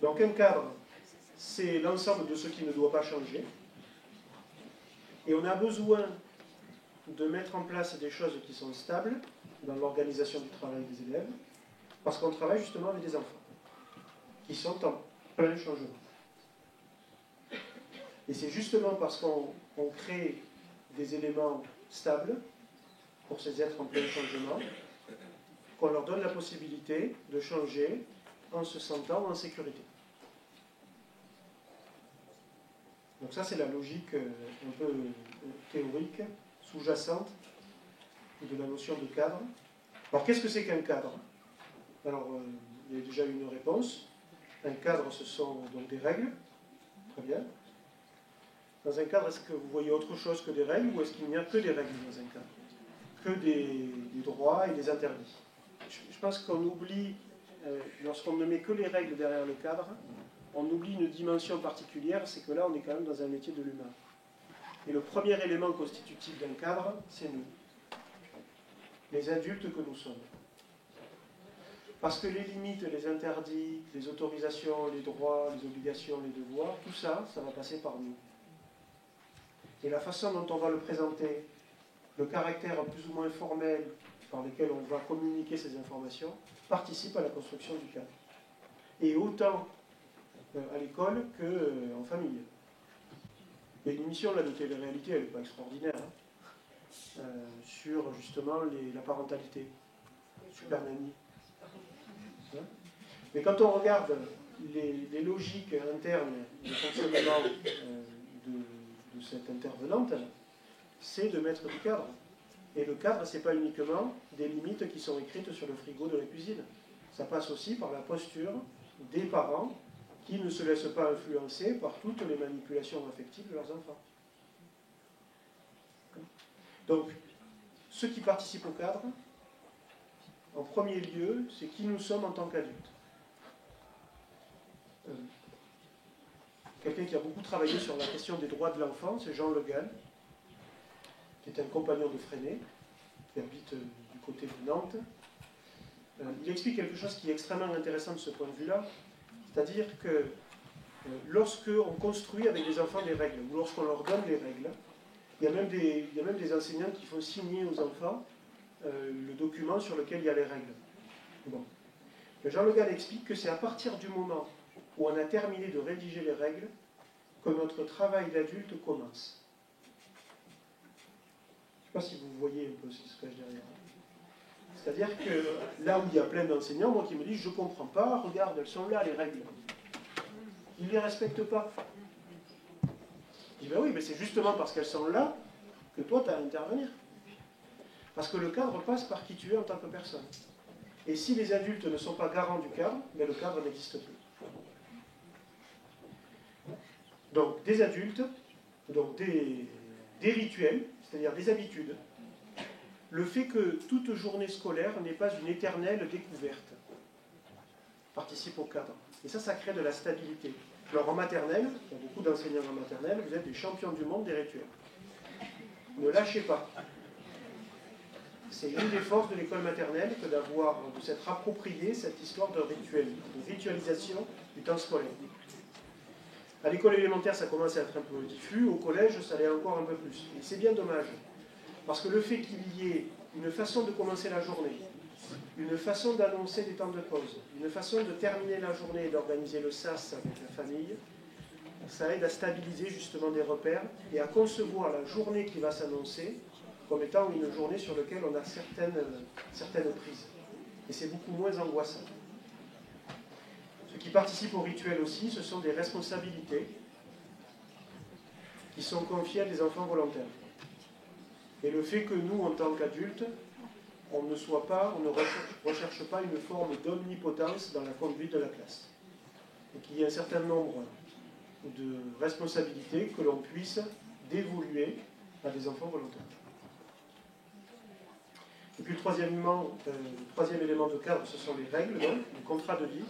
Donc un cadre, c'est l'ensemble de ce qui ne doit pas changer. Et on a besoin de mettre en place des choses qui sont stables dans l'organisation du travail des élèves, parce qu'on travaille justement avec des enfants qui sont en plein changement. Et c'est justement parce qu'on crée des éléments stables pour ces êtres en plein changement qu'on leur donne la possibilité de changer en se sentant en sécurité. Donc ça, c'est la logique un peu théorique, sous-jacente de la notion de cadre. Alors, qu'est-ce que c'est qu'un cadre? Alors, il y a déjà une réponse. Un cadre, ce sont donc des règles. Très bien. Dans un cadre, est-ce que vous voyez autre chose que des règles, ou est-ce qu'il n'y a que des règles dans un cadre? Que des droits et des interdits? Je pense qu'on oublie, lorsqu'on ne met que les règles derrière le cadre, on oublie une dimension particulière, c'est que là, on est quand même dans un métier de l'humain. Et le premier élément constitutif d'un cadre, c'est nous. Les adultes que nous sommes. Parce que les limites, les interdits, les autorisations, les droits, les obligations, les devoirs, tout ça, ça va passer par nous. Et la façon dont on va le présenter, le caractère plus ou moins formel par lequel on va communiquer ces informations, participe à la construction du cadre. Et autant à l'école qu'en famille. Il y a une émission là, de télé-réalité, elle n'est pas extraordinaire, sur justement la parentalité. Super Nanny. Mais quand on regarde les logiques internes de fonctionnement de cette intervenante, c'est de mettre du cadre. Et le cadre, ce n'est pas uniquement des limites qui sont écrites sur le frigo de la cuisine. Ça passe aussi par la posture des parents qui ne se laissent pas influencer par toutes les manipulations affectives de leurs enfants. Donc, ceux qui participent au cadre, en premier lieu, c'est qui nous sommes en tant qu'adultes. Quelqu'un qui a beaucoup travaillé sur la question des droits de l'enfant, c'est Jean Le Gall, qui est un compagnon de Freinet, qui habite du côté de Nantes. Il explique quelque chose qui est extrêmement intéressant de ce point de vue-là, c'est-à-dire que lorsqu'on construit avec les enfants des règles, ou lorsqu'on leur donne des règles, il y a même des enseignants qui font signer aux enfants le document sur lequel il y a les règles. Bon. Jean Le Gall explique que c'est à partir du moment où on a terminé de rédiger les règles que notre travail d'adulte commence. Je ne sais pas si vous voyez un peu ce qui se cache derrière. C'est-à-dire que là où il y a plein d'enseignants, moi qui me disent, je ne comprends pas, regarde, elles sont là les règles. Ils ne les respectent pas. Je dis, ben oui, mais c'est justement parce qu'elles sont là que toi, tu as à intervenir. Parce que le cadre passe par qui tu es en tant que personne. Et si les adultes ne sont pas garants du cadre, ben le cadre n'existe plus. Donc des adultes, donc des rituels, c'est-à-dire des habitudes. Le fait que toute journée scolaire n'est pas une éternelle découverte participe au cadre. Et ça crée de la stabilité. Alors en maternelle, il y a beaucoup d'enseignants en maternelle, vous êtes des champions du monde des rituels. Ne lâchez pas. C'est une des forces de l'école maternelle que de s'être approprié cette histoire de rituel, de ritualisation du temps scolaire. À l'école élémentaire, ça commence à être un peu diffus, au collège, ça l'est encore un peu plus. Et c'est bien dommage, parce que le fait qu'il y ait une façon de commencer la journée, une façon d'annoncer des temps de pause, une façon de terminer la journée et d'organiser le sas avec la famille, ça aide à stabiliser justement des repères et à concevoir la journée qui va s'annoncer comme étant une journée sur laquelle on a certaines prises. Et c'est beaucoup moins angoissant. Ce qui participe au rituel aussi, ce sont des responsabilités qui sont confiées à des enfants volontaires. Et le fait que nous, en tant qu'adultes, on ne recherche pas une forme d'omnipotence dans la conduite de la classe. Et qu'il y ait un certain nombre de responsabilités que l'on puisse dévoluer à des enfants volontaires. Et puis le troisième élément de cadre, ce sont les règles, donc, le contrat de vie.